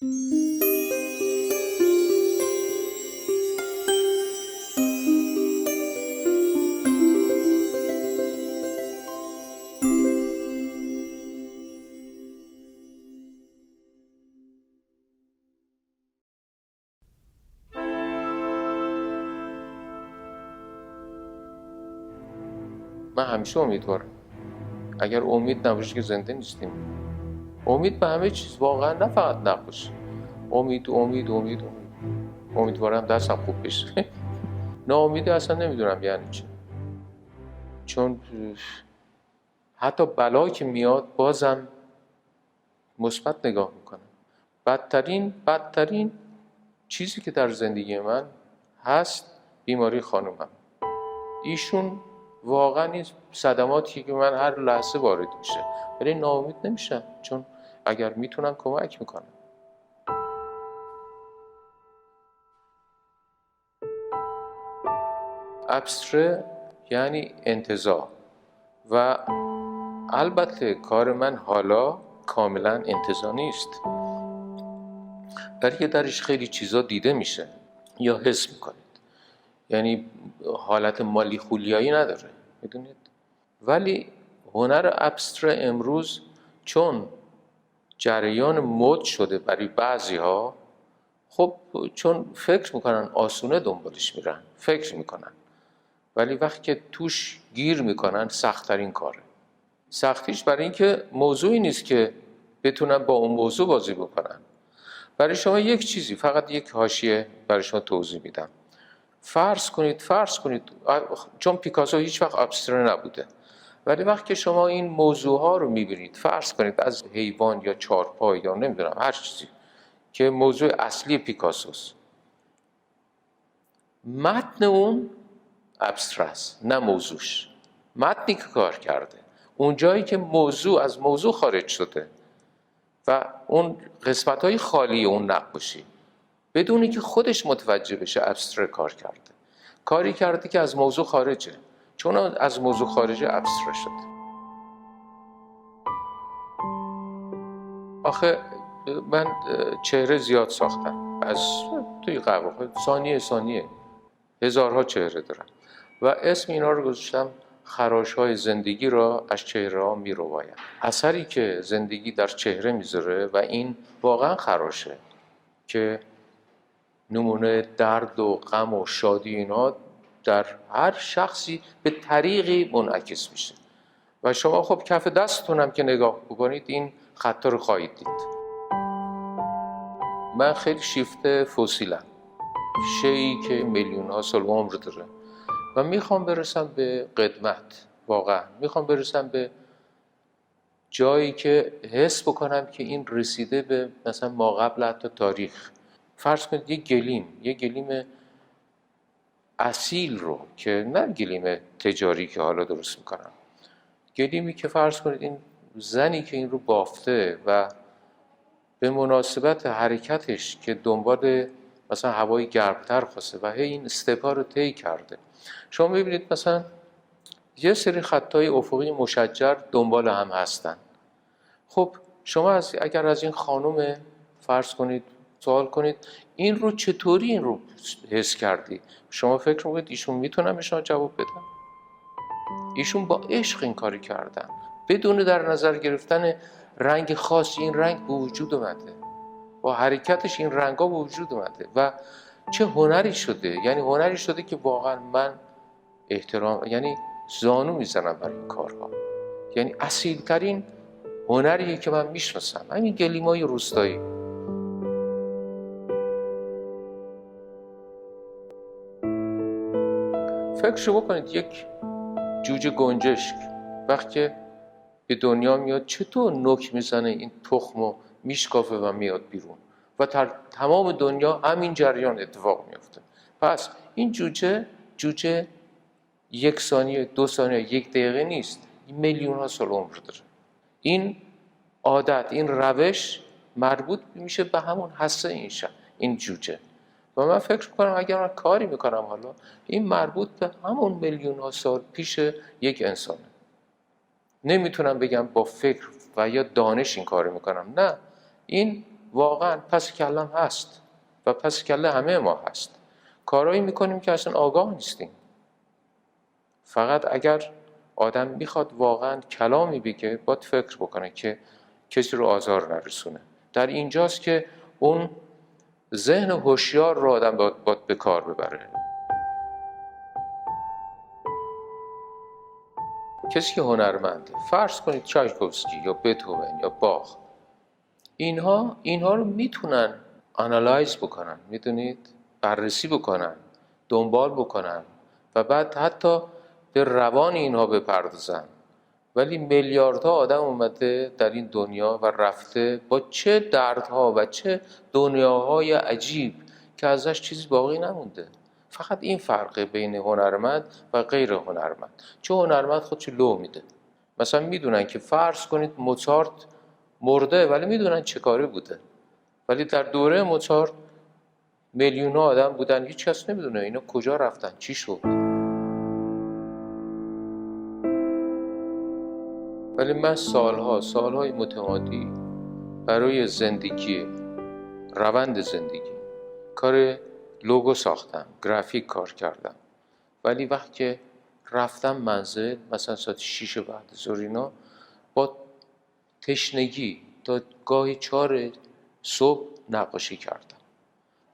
من همیشه امیدوارم. اگر امید نباشه که زنده نیستیم. امید به همه چیز، واقعا نه فقط نقاشی. امید. امیدوارم دستم خوب بشه. ناامیدی اصلا نمیدونم یعنی چی. چون حتی بلا که میاد بازم مثبت نگاه میکنم. بدترین چیزی که در زندگی من هست بیماری خانومم. ایشون واقعا این صدماتی که من هر لحظه وارد میشه، ولی ناامید نمیشم، چون اگر میتونم کمک میکنم. ابستره یعنی انتزاع و البته کار من حالا کاملا انتزاع نیست، برای که درش خیلی چیزا دیده میشه یا حس میکنید، یعنی حالت مالی خولیایی نداره، میدونید. ولی هنر ابستره امروز چون جریان مد شده برای بعضی‌ها، خب چون فکر میکنن آسونه دنبالش میرن، فکر میکنن، ولی وقتی که توش گیر میکنن سخت‌ترین کاره. سختیش برای اینکه موضوعی نیست که بتونن با اون موضوع بازی بکنن. برای شما یک چیزی، فقط یک حاشیه برای شما توضیح میدم. فرض کنید چون پیکاسو هیچ وقت ابستره نبوده، ولی وقتی که شما این موضوع ها رو میبینید، فرض کنید از حیوان یا چهارپای یا نمیدونم هر چیزی که موضوع اصلی پیکاسوست، متن اون ابستره است، نه موضوعش. متنی که کار کرده، اون جایی که موضوع از موضوع خارج شده و اون قسمت‌های خالی اون نقاشی، بدون اینکه خودش متوجه بشه ابستره کار کرده. کاری کرده که از موضوع خارجه، چون از موضوع خارجه ابستره شده. آخه من چهره زیاد ساختم، از توی قواقع ثانیه هزارها چهره دارم و اسم اینا رو گذاشتم خراش‌های زندگی را از چهره‌ها می‌رباید. اثری که زندگی در چهره میذاره و این واقعا خراشه که نمونه درد و غم و شادی اینا در هر شخصی به طریقی منعکس میشه و شما خب کف دستتونم که نگاه بکنید این خطا رو خواهید دید. من خیلی شیفته فسیلم، شیئی که میلیون ها سال عمر داره و میخوام برسم به قدمت. واقعا میخوام برسم به جایی که حس بکنم که این رسیده به مثلا ماقبل حتی تاریخ. فرض کنید یه گلیم اصیل رو، که نه گلیم تجاری که حالا درست میکنم، گلیمی که فرض کنید این زنی که این رو بافته و به مناسبت حرکتش که دنبال مثلا هوای گرمتر خواسته و هی این استپا رو طی کرده، شما میبینید مثلا یه سری خطای افقی مشجر دنبال هم هستن. خب شما اگر از این خانم فرض کنید سوال کنید این رو چطوری این رو حس کردی، شما فکر میکنید ایشون میتونن به شما جواب بدن؟ ایشون با عشق این کاری کردن، بدون در نظر گرفتن رنگ خاصی. این رنگ به وجود اومده، با حرکتش این رنگا به وجود اومده و چه هنری شده. یعنی هنری شده که واقعا من احترام، یعنی زانو میزنم برای این کارها. یعنی اصیل ترین هنریه که من میشناسم، همین گلیمای روستایی. فکرشو بکنید یک جوجه گنجشک وقتی به دنیا میاد چطور نوک میزنه، این تخمو میشکافه و میاد بیرون و در تمام دنیا همین جریان اتفاق میفته. پس این جوجه 1 ثانیه 2 ثانیه 1 دقیقه نیست، میلیون ها سال عمر داره. این عادت، این روش مربوط میشه به همون هسته این جوجه و من فکر میکنم اگر من کاری میکنم حالا، این مربوط به همون میلیون ها سال پیش یک انسانه. نمیتونم بگم با فکر و یا دانش این کارو میکنم، نه، این واقعا پس کلم هست و پس کله همه ما هست. کارهایی میکنیم که اصلا آگاه نیستیم. فقط اگر آدم میخواد واقعا کلامی بگه باید فکر بکنه که کسی رو آزار نرسونه. در اینجاست که اون ذهن هوشیار رو آدم باید به کار ببره. کسی که هنرمنده، فرض کنید چایکوفسکی یا بتهوون یا باخ، اینها رو میتونن آنالایز بکنن، میدونید، بررسی بکنن، دنبال بکنن و بعد حتی به روان اینها بپردازن. ولی میلیاردها آدم اومده در این دنیا و رفته با چه دردها و چه دنیاهای عجیب که ازش چیزی باقی نمونده. فقط این فرقه بین هنرمند و غیر هنرمند. چه هنرمند خودشو لو میده. مثلا میدونن که فرض کنید موزارت مرده، ولی میدونن چه کاره بوده. ولی در دوره موزارت میلیون‌ها آدم بودن، هیچ کس نمیدونه اینا کجا رفتن، چی شد. ولی من سالهای متمادی برای زندگی، روند زندگی، کار لوگو ساختم، گرافیک کار کردم. ولی وقتی که رفتم منزل، مثلا ساعت 6 بعد ظهر اینا، با تشنگی تا گاهی 4 صبح نقاشی کردم.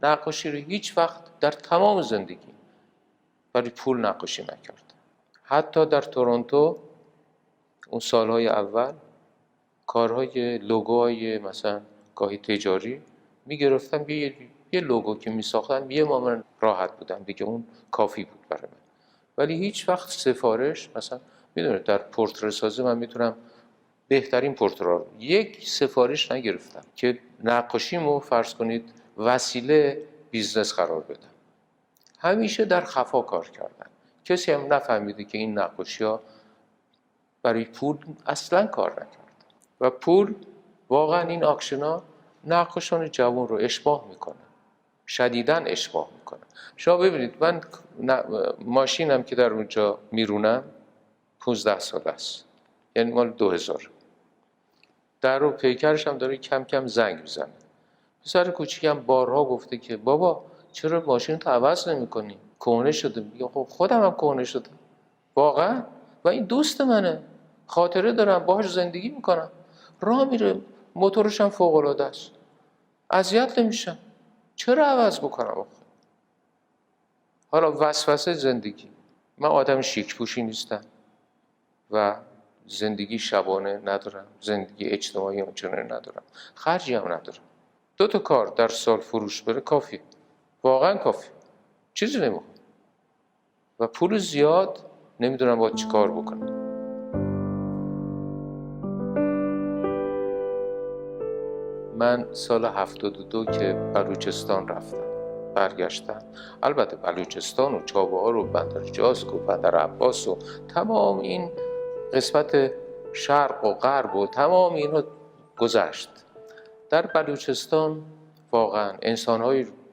نقاشی رو هیچ وقت در تمام زندگی برای پول نقاشی نکردم. حتی در تورنتو اون سالهای اول کارهای لوگوهای مثلا گاهی تجاری میگرفتم، یه لوگو که میساختم یه ماه راحت بودم دیگه، اون کافی بود برای من. ولی هیچ وقت سفارش، مثلا میدونید در پورتره سازی من میتونم بهترین پورتره رو یک سفارش نگرفتم که نقاشیمو فرض کنید وسیله بیزنس قرار بدم. همیشه در خفا کار کردن. کسی هم نفهمیده که این نقاشی‌ها برای پول اصلا کار نکرد. و پول واقعا این آکشن‌ها نقاشان جوان رو اشباح میکنه، شدیداً اشباح میکنه. شما ببینید من ماشینم که در اونجا میرونم 15 سال است، یعنی مال 2000. در رو پیکرش هم داره کم کم زنگ میزنه. پسر کوچیکم بارها گفته که بابا چرا ماشین تو عوض نمی‌کنی؟ کهنه شده. میگه خب خودم هم کهنه شدم. واقعا؟ و این دوست منه، خاطره دارم، باهاش زندگی میکنم، راه میره، موتورش هم فوق العاده است، اذیت نمیشم، چرا عوض بکنم؟ حالا وسوسه زندگی. من آدم شیک پوشی نیستم و زندگی شبانه ندارم، زندگی اجتماعی اونچنانی ندارم، خرجی هم ندارم. 2 تا کار در سال فروش بره کافی، واقعا کافی، چیزی نمیخوام و پول زیاد نمیدونم باید چی کار بکنم. من سال 72 که بلوچستان رفتم، برگشتم. البته بلوچستان و چابهار و بندرجاسک و بندر عباس و تمام این قسمت شرق و غرب و تمام اینها گذشت. در بلوچستان واقعا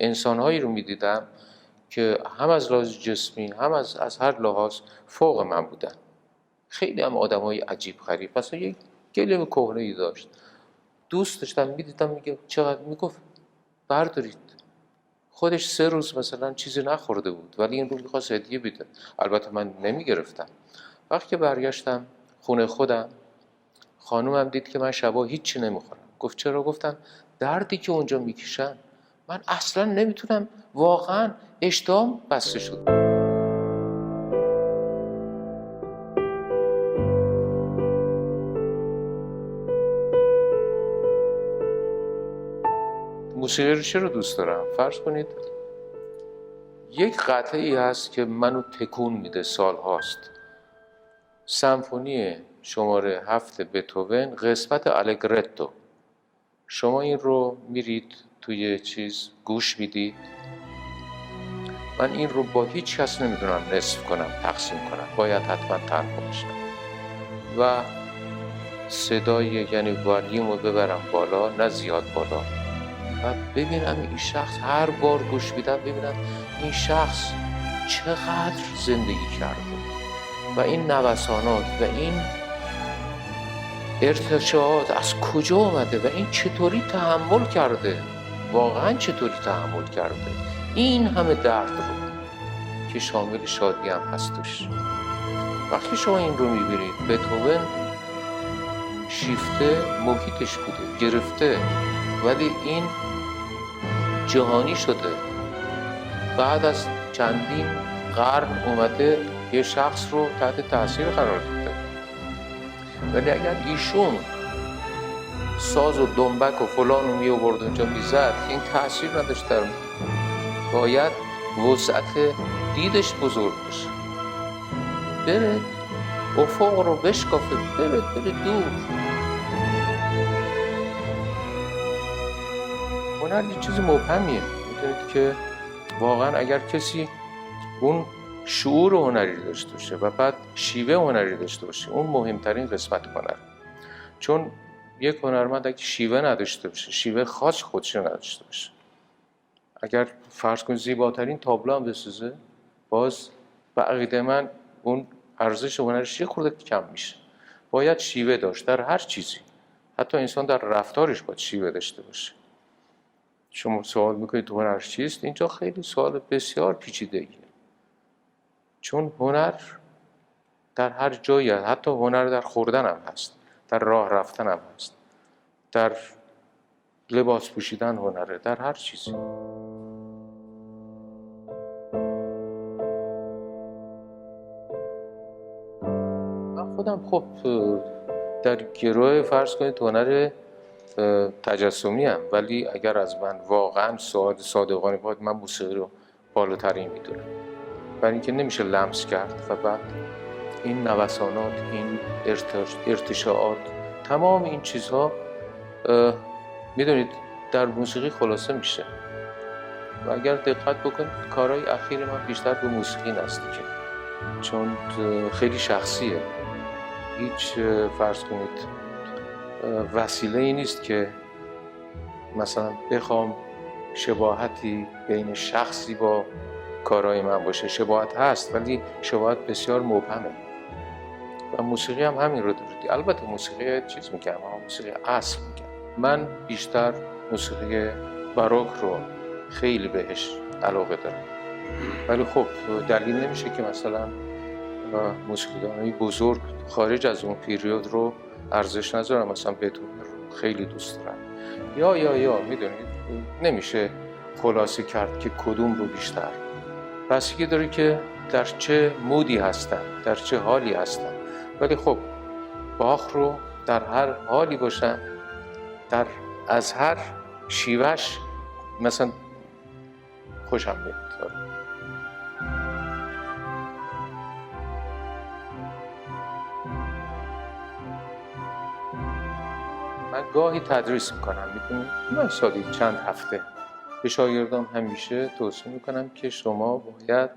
انسانهایی رو میدیدم که هم از لحاظ جسمی هم از هر لحاظ فوق من بودن. خیلی هم آدمای عجیب غریب. مثلا یک گلیم کهنه‌ای داشت، دوست داشتم، میدیدم، میگه چقدر، میگفت بردارید. خودش 3 روز مثلا چیزی نخورده بود ولی این رو میخواست هدیه بده. البته من نمیگرفتم. وقتی که برگشتم خونه خودم، خانومم دید که من شبا هیچی نمیخورم. گفت چرا؟ گفتم دردی که اونجا میکشن من اصلا نمیتونم، واقعا اشتهام بسته شد. موسیقی رو چرا دوست دارم؟ فرض کنید یک قطعه‌ای هست که منو تکون میده، سال هاست. سمفونی شماره 7 بتهوون، قسمت آلگرتو. شما این رو میرید توی چیز گوش میدید. من این رو با هیچ کس نمیدونم نصف کنم، تقسیم کنم، باید حتما تنها باشم و صدای یعنی والیوم رو ببرم بالا، نه زیاد بالا، و ببینم این شخص، هر بار گوش میدم ببینم این شخص چقدر زندگی کرده و این نوسانات و این ارتشاعات از کجا آمده و این چطوری تحمل کرده، واقعا چطوری تحمل کرده این همه درد رو که شامل شادی هم هست توش. وقتی شما این رو میبینید، بتهوون شیفته محیطش بوده، گرفته، ولی این جهانی شده. بعد از چندین قرن اومده یه شخص رو تحت تاثیر قرار داده. ولی اگر ایشون ساز و دنبک و فلان رو می آورد اونجا میزد، این تاثیر نداشت. باید وسعت دیدش بزرگ باشه، بره افق رو بشکافه، بره دور. هنر یه چیز مبهمیه. میدونید که واقعا اگر کسی اون شعور هنری داشته باشه و بعد شیوه هنری داشته باشه، اون مهمترین قسمت هنر. چون یک هنرمند اگه شیوه نداشته باشه، شیوه خاص خودش نداشته باشه، اگر فرض کنید زیباترین تابلو هم بسازه، باز به عقیده من اون ارزش هنرش یه خورده کم میشه. باید شیوه داشت در هر چیزی، حتی انسان در رفتارش باید شیوه داشته باشه. شما سوال میکنید هنر چیست؟ اینجا خیلی سوال بسیار پیچیده‌ایه، چون هنر در هر جایی هست. حتی هنر در خوردن هم هست، در راه رفتن هم هست، در لباس پوشیدن هنره، در هر چیزی. من خودم خب در گروه فرض کنید هنر تجسمی هم، ولی اگر از من واقعا صادقانه باید، من موسیقی رو بالاترین میدونم، برای اینکه نمیشه لمس کرد و بعد این نوسانات، این ارتشاعات، تمام این چیزها میدونید در موسیقی خلاصه میشه. و اگر دقت بکنید کارهای اخیر من بیشتر به موسیقی نزدیکه، چون خیلی شخصیه. هیچ فرض کنید وسیله ای نیست که مثلا بخوام شباهتی بین شخصی با کارهای من باشه. شباهت هست ولی شباهت بسیار مبهمه و موسیقی هم همین رو داره. البته موسیقی چیز میگم، اما موسیقی اصل میگم. من بیشتر موسیقی باروک رو خیلی بهش علاقه دارم، ولی خب دلیل نمیشه که مثلا موسیقیدانای بزرگ خارج از اون پیریود رو ارزش نذارم. مثلا بتهوون رو خیلی دوست دارم، یا میدونید نمیشه خلاصه کرد که کدوم رو بیشتر. بستگی داره که در چه مودی هستم، در چه حالی هستم. ولی خب باخ رو در هر حالی باشم، از هر شیوهش مثلا خوشم میاد. من گاهی تدریس میکنم، میدونید من سالی چند هفته به شاگردام همیشه توصیه میکنم که شما باید،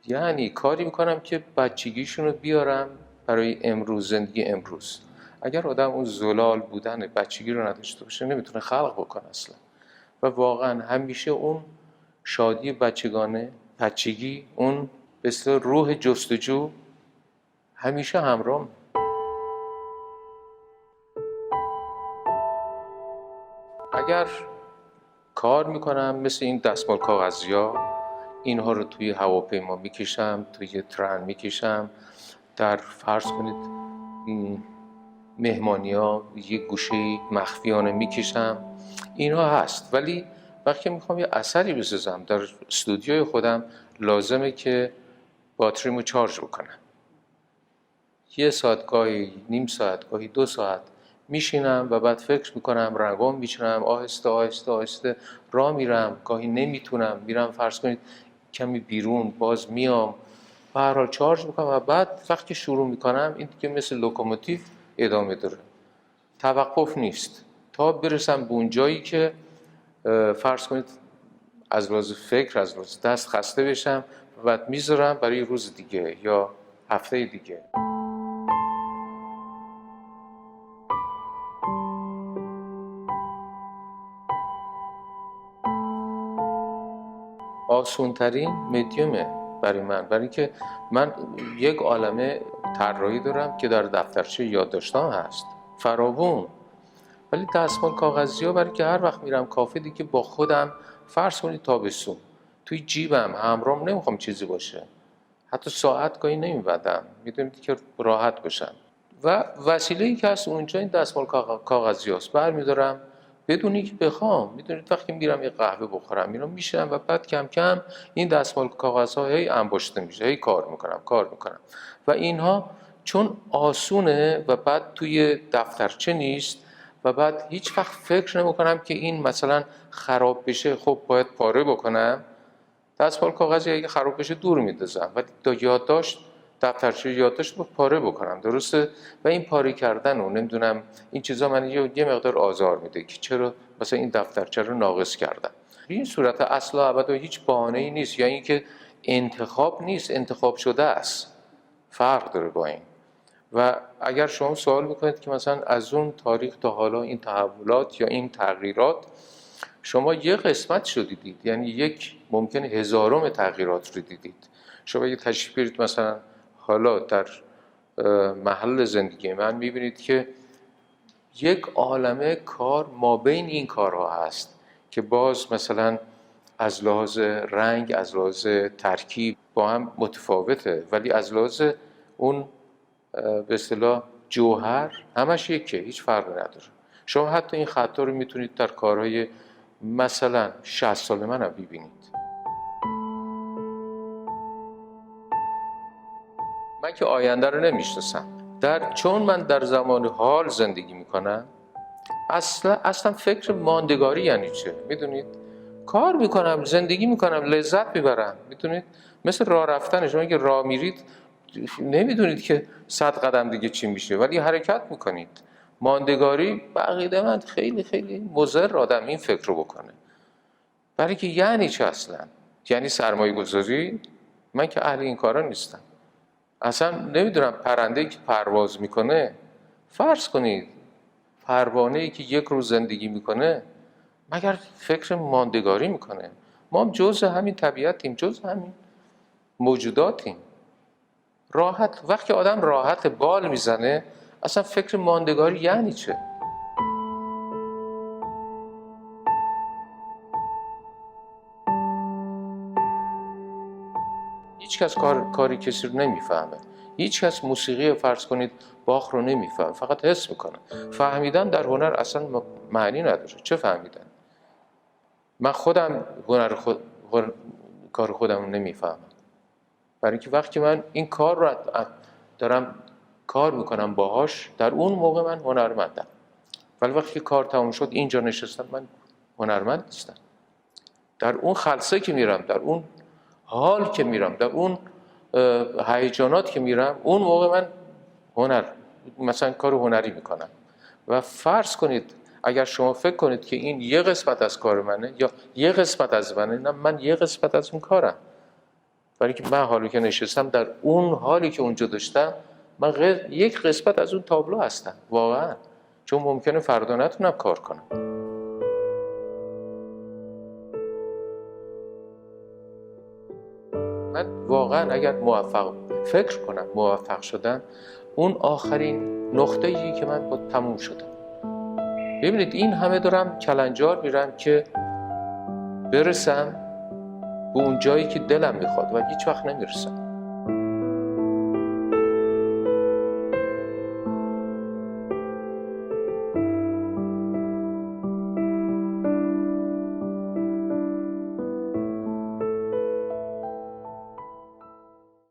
یعنی کاری میکنم که بچگیشون رو بیارم برای امروز، زندگی امروز. اگر آدم اون زلال بودن بچگی رو نداشته باشه نمیتونه خلق بکنه اصلا. و واقعا همیشه اون شادی بچگی، اون به اصطلاح روح جستجو همیشه همراه. اگر کار میکنم مثل این دستمال کاغذیا، اینها رو توی هواپیما میکشم، توی ترن میکشم، در فرض کنید مهمانی‌ها یه گوشه مخفیانه میکشم، اینها هست. ولی وقتی میخوام یه اثری بسازم در استودیوی خودم، لازمه که باتریمو چارج بکنم. 1 ساعت، گاهی نیم ساعت، گاهی 2 ساعت میشینم و بعد فکر میکنم، رنگام میچینم، آهسته راه میرم. گاهی نمیتونم، میرم فرض کنید کمی بیرون، باز میام، به هر حال چارج میکنم و بعد وقتی شروع میکنم این دیگه مثل لوکوموتیو ادامه داره، توقف نیست تا برسم به اون جایی که فرض کنید از لحاظ فکر، از لحاظ دست خسته بشم و بعد میذارم برای روز دیگه یا هفته دیگه. آسونترین مدیومه برای من، برای اینکه من یک عالمه طراحی دارم که در دفترچه یادداشتام هست. فراوون. ولی دستمال کاغذی ها برای که هر وقت میرم کافه دیگه با خودم، فرض کنید تابستون توی جیبم همراهم نمیخوام چیزی باشه، حتی ساعت گاهی نمیبندم، میدونید که راحت باشم. و وسیله‌ای که هست اونجا این دستمال کاغذی هست، برمیدارم بدون اینکه بخوام. میدونید وقتی میرم یه قهوه بخورم میرم میشم و بعد کم کم این دستمال کاغذها هی انباشته میشه، هی کار میکنم و اینها چون آسونه و بعد توی دفترچه نیست و بعد هیچ وقت فکر نمیکنم که این مثلا خراب بشه، خب باید پاره بکنم. دستمال کاغذی اگه خراب بشه دور میندازم، ولی تا یادداشت دفترچه یادداشت رو پاره بکنم، درسته؟ و این پاره کردن و نمیدونم این چیزا من یه مقدار آزار میده که چرا مثلا این دفترچه رو ناقص کردم. به این صورت اصلا ابدا هیچ بهانه‌ای نیست، یا اینکه انتخاب نیست، انتخاب شده است. فرق داره با این. و اگر شما سوال بکنید که مثلا از اون تاریخ تا حالا این تحولات یا این تغییرات شما یه قسمت شو دیدید، یعنی یک ممکنه هزارم تغییرات رو دیدید. شما یه تشریف برید مثلا حالا در محل زندگی من میبینید که یک عالمه کار ما بین این کارها هست که باز مثلا از لحاظ رنگ، از لحاظ ترکیب با هم متفاوته، ولی از لحاظ اون به اصطلاح جوهر همش یکه، هیچ فرقی نداره. شما حتی این خطا رو میتونید در کارهای مثلا 60 سال من هم ببینید. من که آینده رو نمیشناسم، چون من در زمان حال زندگی میکنم، اصلا فکر ماندگاری یعنی چه؟ میدونید؟ کار میکنم، زندگی میکنم، لذت میبرم. میدونید؟ مثل راه رفتن، شما که راه میرید نمیدونید که 100 قدم دیگه چی میشه، ولی حرکت میکنید. ماندگاری به عقیده من خیلی خیلی مضر آدم این فکر رو بکنه. برای که یعنی چه اصلا؟ یعنی سرمایه گذاری؟ من که اهل این کارا نیستم. اصلا نمیدونم. پرنده‌ای که پرواز میکنه، فرض کنید پروانه‌ای که یک روز زندگی میکنه، مگر فکر ماندگاری میکنه؟ ما هم جزء همین طبیعتیم، جزء همین موجوداتیم. راحت، وقتی آدم راحت بال میزنه، اصلا فکر ماندگاری یعنی چه؟ هیچ کس کاری کسی رو نمیفهمه. هیچ کس موسیقی فرض کنید باخ رو نمیفهمه، فقط حس میکنه. فهمیدن در هنر اصلا معنی نداره. چه فهمیدن؟ من خودم کار خودم رو نمیفهمم، برای اینکه وقتی من این کار رو دارم کار میکنم باهاش، در اون موقع من هنرمندم. ولی وقتی که کار تموم شد اینجا نشستم، من هنرمند نیستم. در اون خلسه که میرم، در اون حال که میرم، در اون هیجانات که میرم، اون موقع من مثلا کار هنری میکنم. و فرض کنید اگر شما فکر کنید که این یه قسمت از کار منه یا یه قسمت از منه، نه، من یه قسمت از اون کارم. برای که من حالی که نشستم، در اون حالی که اونجا داشتم، من یک قسمت از اون تابلو هستم واقعا. چون ممکنه فردا نتونم کار کنم. من واقعا اگر فکر کنم موفق شدم، اون آخرین نقطه‌ای که من با تموم شدم. ببینید این همه دارم کلنجار میرم که برسم به اون جایی که دلم میخواد و هیچ وقت نمیرسم.